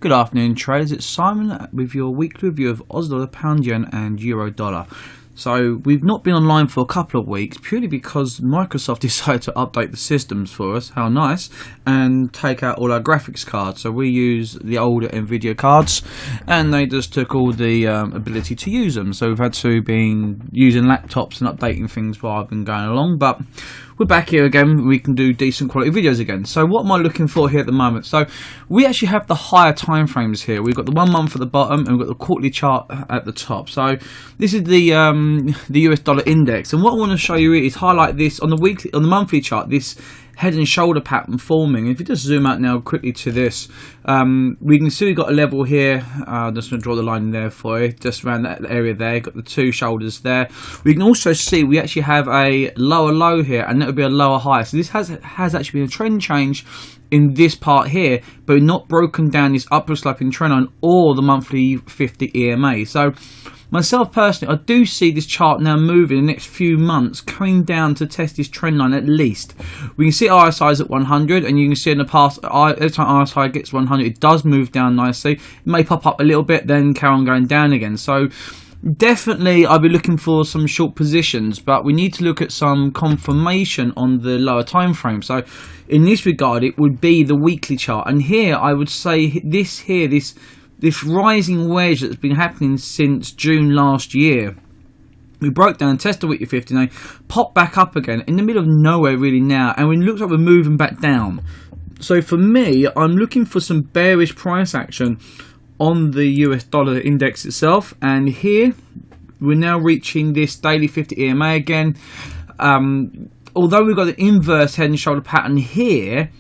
Good afternoon traders, it's Simon with your weekly review of Aussie dollar, pound yen and euro dollar. So we've not been online for a couple of weeks purely because Microsoft decided to update the systems for us, how nice, and take out all our graphics cards. So we use the older Nvidia cards and they just took all the ability to use them. So we've had to be using laptops and updating things while I've been going along, but we're back here again. We can do decent quality videos again. So what am I looking for here at the moment? So we actually have the higher time frames here. We've got the 1 month at the bottom and we've got the quarterly chart at the top. So this is the US dollar index, and what I want to show you is highlight this on the monthly chart, this head and shoulder pattern forming. If you just zoom out now quickly to this, we can see we've got a level here. I'm just going to draw the line in there for you, just around that area there. Got the two shoulders there. We can also see we actually have a lower low here, and that would be a lower high. So this has actually been a trend change in this part here, but not broken down this upward sloping trend line or the monthly 50 EMA. So myself personally, I do see this chart now moving in the next few months, coming down to test this trend line at least. We can see RSI is at 100, and you can see in the past, every time RSI gets 100, it does move down nicely. It may pop up a little bit, then carry on going down again. So definitely I'll be looking for some short positions, but we need to look at some confirmation on the lower time frame. So in this regard, it would be the weekly chart, and here I would say this rising wedge that's been happening since June last year. We broke down, tested the weekly 59, popped back up again in the middle of nowhere really now, and it looks like we're moving back down. So for me, I'm looking for some bearish price action on the US dollar index itself, and here we're now reaching this daily 50 EMA again. Although we've got the inverse head and shoulder pattern here,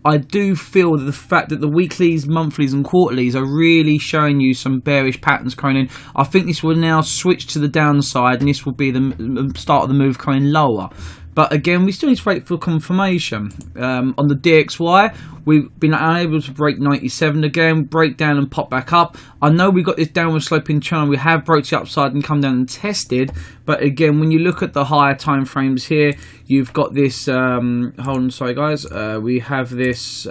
I do feel that the fact that the weeklies, monthlies and quarterlies are really showing you some bearish patterns coming in. I think this will now switch to the downside, and this will be the start of the move coming lower. But again, we still need to wait for confirmation. On the DXY, we've been unable to break 97 again, break down and pop back up. I know we've got this downward sloping channel. We have broke the upside and come down and tested. But again, when you look at the higher time frames here, you've got this, hold on, sorry guys. We have this,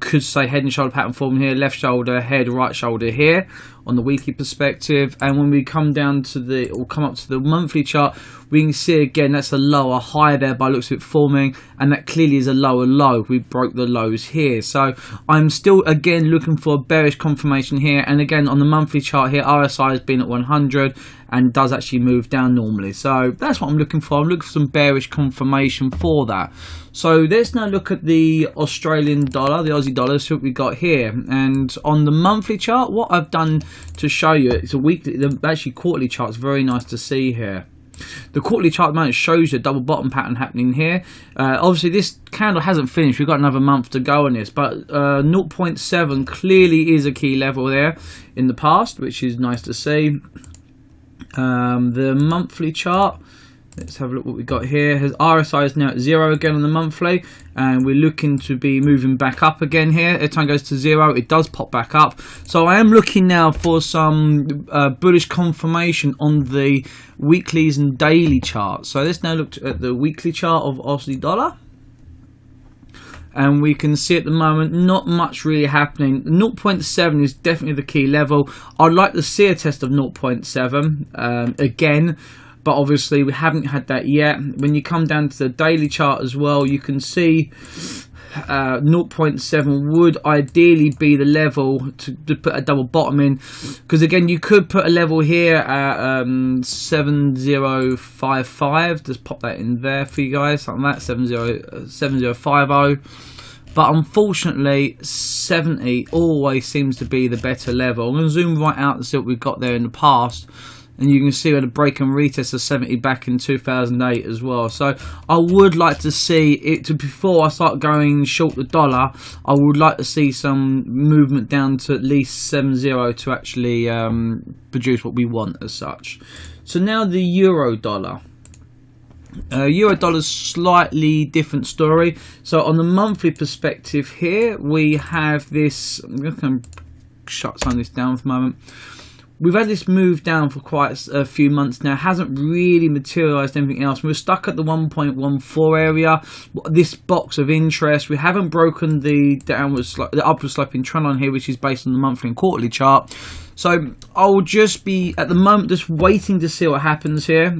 could say head and shoulder pattern forming here, left shoulder, head, right shoulder here on the weekly perspective. And when we come down to or come up to the monthly chart, we can see again that's a lower high there by looks of it forming, and that clearly is a lower low. We broke the lows here, so I'm still again looking for a bearish confirmation here. And again on the monthly chart here, RSI has been at 100 and does actually move down normally. So that's what I'm looking for. I'm looking for some bearish confirmation for that. So let's now look at the Australian dollar, the Aussie dollar, see what we got here. And on the monthly chart, what I've done to show you, it's a weekly, actually quarterly chart is very nice to see here. The quarterly chart at the moment shows you a double bottom pattern happening here. Obviously this candle hasn't finished, we've got another month to go on this, but 0.7 clearly is a key level there in the past, which is nice to see. The monthly chart, let's have a look what we got here. RSI is now at 0 again on the monthly, and we're looking to be moving back up again here. Every time it goes to 0, it does pop back up. So I am looking now for some bullish confirmation on the weeklies and daily charts. So let's now look at the weekly chart of Aussie dollar. And we can see at the moment not much really happening. 0.7 is definitely the key level. I'd like to see a test of 0.7 again, but obviously we haven't had that yet. When you come down to the daily chart as well, you can see 0.7 would ideally be the level to put a double bottom in, because again you could put a level here at 7055. Just pop that in there for you guys, something like that, 7050. But unfortunately 70 always seems to be the better level. I'm going to zoom right out to see what we've got there in the past, and you can see we had a break and retest of 70 back in 2008 as well. So I would like to see it before I start going short the dollar. I would like to see some movement down to at least 70 to actually produce what we want as such. So now the euro dollar. Euro dollar's slightly different story. So on the monthly perspective here, we have this. I'm going to shut some of this down for a moment. we've had this move down for quite a few months now. It hasn't really materialized anything else. We're stuck at the 1.14 area, this box of interest. We haven't broken the upward sloping trend line here, which is based on the monthly and quarterly chart. So I'll just be at the moment just waiting to see what happens here.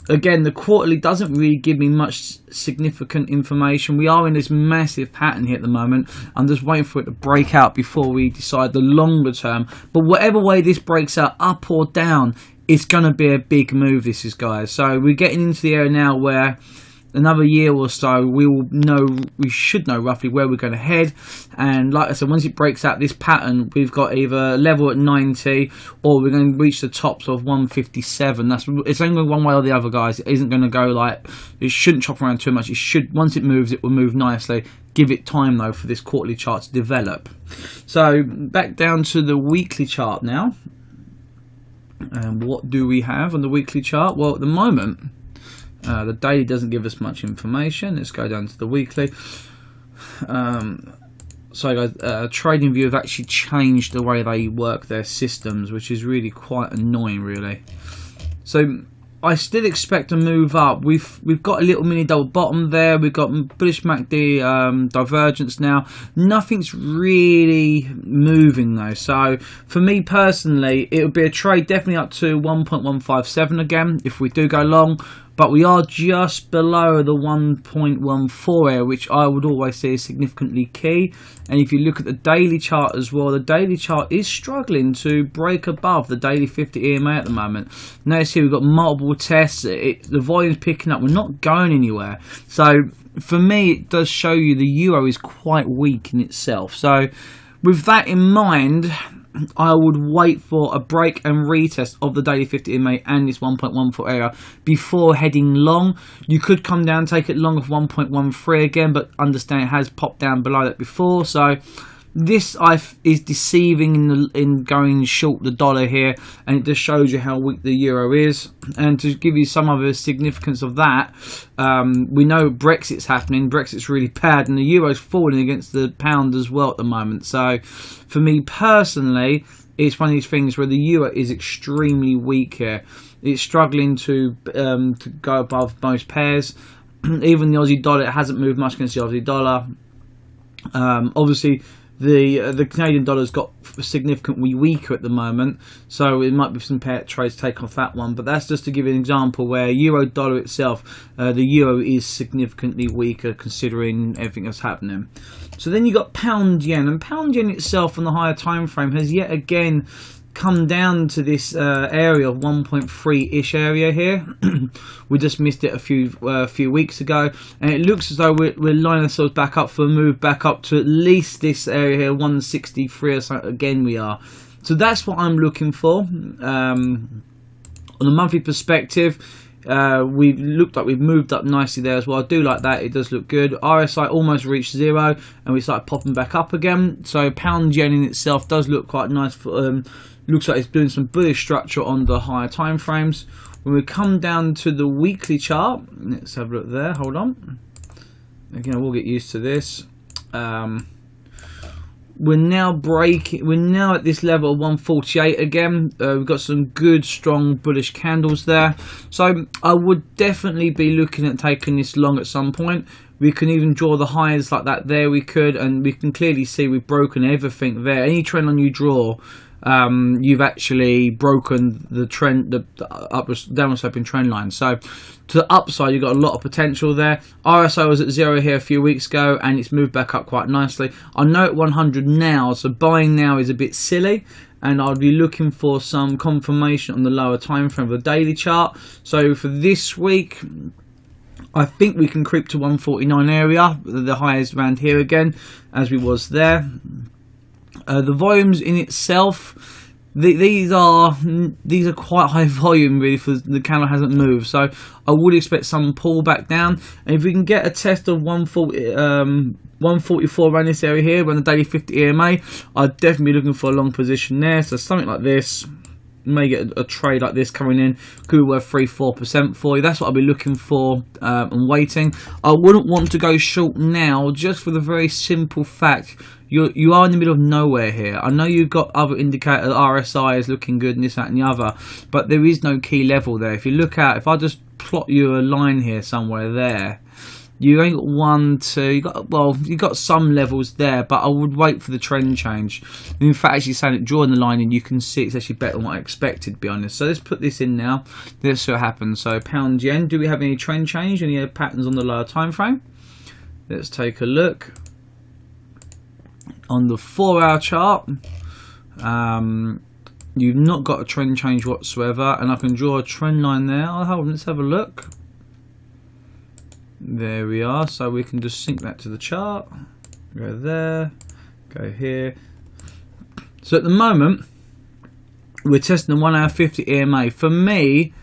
Again, the quarterly doesn't really give me much significant information. We are in this massive pattern here at the moment. I'm just waiting for it to break out before we decide the longer term. But whatever way this breaks out, up or down, it's going to be a big move, this is, guys. So we're getting into the area now where another year or so we should know roughly where we're going to head. And like I said, once it breaks out this pattern, we've got either a level at 90 or we're going to reach the tops of 157. It's only going one way or the other, guys. It isn't going to go like, it shouldn't chop around too much. It should, once it moves, it will move nicely. Give it time though for this quarterly chart to develop. So back down to the weekly chart now. And what do we have on the weekly chart? Well, at the moment, the daily doesn't give us much information. Let's go down to the weekly. So guys, TradingView have actually changed the way they work their systems, which is really quite annoying, really. So I still expect a move up. We've got a little mini double bottom there. We've got bullish MACD divergence now. Nothing's really moving though. So for me personally, it would be a trade definitely up to 1.157 again if we do go long. But we are just below the 1.14 area, which I would always say is significantly key. And if you look at the daily chart as well, the daily chart is struggling to break above the daily 50 EMA at the moment. Notice here we've got multiple tests. The volume's picking up. We're not going anywhere. So for me, it does show you the euro is quite weak in itself. So with that in mind, I would wait for a break and retest of the daily 50 EMA and this 1.14 area before heading long. You could come down, take it long of 1.13 again, but understand it has popped down below that before. So this is deceiving in going short the dollar here, and it just shows you how weak the euro is. And to give you some other significance of that, we know Brexit's happening. Brexit's really bad, and the euro's falling against the pound as well at the moment. So for me personally, it's one of these things where the euro is extremely weak here. It's struggling to go above most pairs. Even the Aussie dollar, it hasn't moved much against the Aussie dollar. Obviously, the Canadian dollar's got significantly weaker at the moment, so it might be some pair trades take off that one. But that's just to give you an example where euro dollar itself, the euro is significantly weaker considering everything that's happening. So then you got pound yen, and pound yen itself on the higher time frame has yet again come down to this area of 1.3-ish area here. We just missed it a few weeks ago, and it looks as though we're lining ourselves back up for a move back up to at least this area here, 163 or so. Again, we are. So that's what I'm looking for. On a monthly perspective, we've looked like we've moved up nicely there as well. I do like that. It does look good. RSI almost reached 0, and we started popping back up again. So pound yen in itself does look quite nice. Looks like it's doing some bullish structure on the higher time frames. When we come down to the weekly chart, let's have a look there. Hold on. Again, we'll get used to this. We're now at this level of 148 again. We've got some good, strong, bullish candles there. So I would definitely be looking at taking this long at some point. We can even draw the highs like that there. We could, and we can clearly see we've broken everything there. Any trend line you draw, you've actually broken the trend, the downward sloping trend line. So to the upside, you've got a lot of potential there. RSI was at 0 here a few weeks ago, and it's moved back up quite nicely. I know at 100 now, so buying now is a bit silly, and I'll be looking for some confirmation on the lower time frame of the daily chart. So for this week, I think we can creep to 149 area. The high is around here again, as we was there. The volumes in itself, these are quite high volume really, for the candle hasn't moved. So I would expect some pullback down. And if we can get a test of 144 around this area here, around the daily 50 EMA, I'd definitely be looking for a long position there. So something like this. may get a trade like this coming in, could be worth 3-4% for you. That's what I'll be looking for and waiting. I wouldn't want to go short now, just for the very simple fact you are in the middle of nowhere here. I know you've got other indicators, RSI is looking good and this, that and the other, but there is no key level there. If you look at, if I just plot you a line here somewhere there, you ain't got 1, 2, you got some levels there, but I would wait for the trend change. And in fact, actually saying it, drawing the line in, you can see it's actually better than what I expected, to be honest. So let's put this in now. Let's see what happens. So pound yen, do we have any trend change, any patterns on the lower time frame? Let's take a look. On the 4-hour chart, you've not got a trend change whatsoever, and I can draw a trend line there. Oh, hold on, let's have a look. There we are. So we can just sync that to the chart. Go there, go here. So at the moment, we're testing the 1 hour 50 EMA. For me,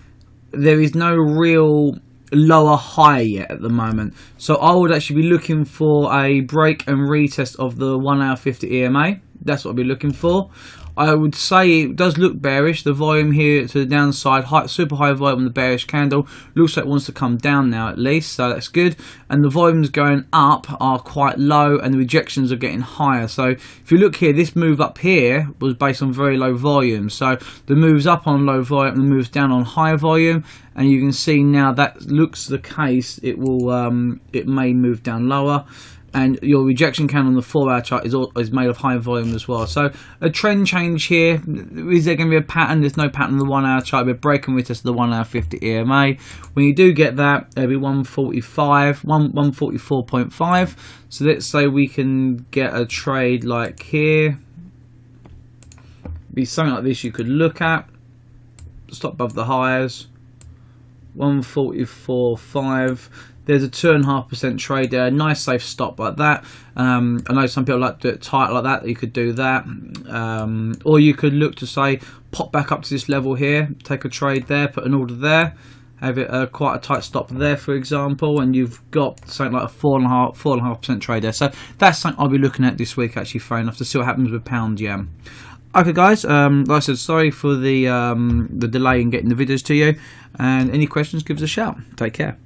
there is no real lower high yet at the moment, so I would actually be looking for a break and retest of the 1 hour 50 EMA. That's what I'd be looking for. I would say it does look bearish. The volume here to the downside, super high volume on the bearish candle. Looks like it wants to come down now at least, so that's good. And the volumes going up are quite low and the rejections are getting higher. So if you look here, this move up here was based on very low volume. So the moves up on low volume and the moves down on high volume. And you can see now that looks the case. It will, it may move down lower. And your rejection count on the 4-hour chart is made of high volume as well. So a trend change here. Is there going to be a pattern? There's no pattern on the 1-hour chart. We're breaking with us the 1 hour 50 EMA. When you do get that, it'll be 144.5. So let's say we can get a trade like here. Be something like this you could look at. Stop above the highs. 144.5. There's a 2.5% trade there. Nice safe stop like that. I know some people like to do it tight like that. You could do that. Or you could look to say, pop back up to this level here. Take a trade there. Put an order there. Have it quite a tight stop there, for example. And you've got something like a 4.5% trade there. So that's something I'll be looking at this week, actually, fair enough, to see what happens with pound yen. Okay guys, like I said, sorry for the delay in getting the videos to you. And any questions, give us a shout. Take care.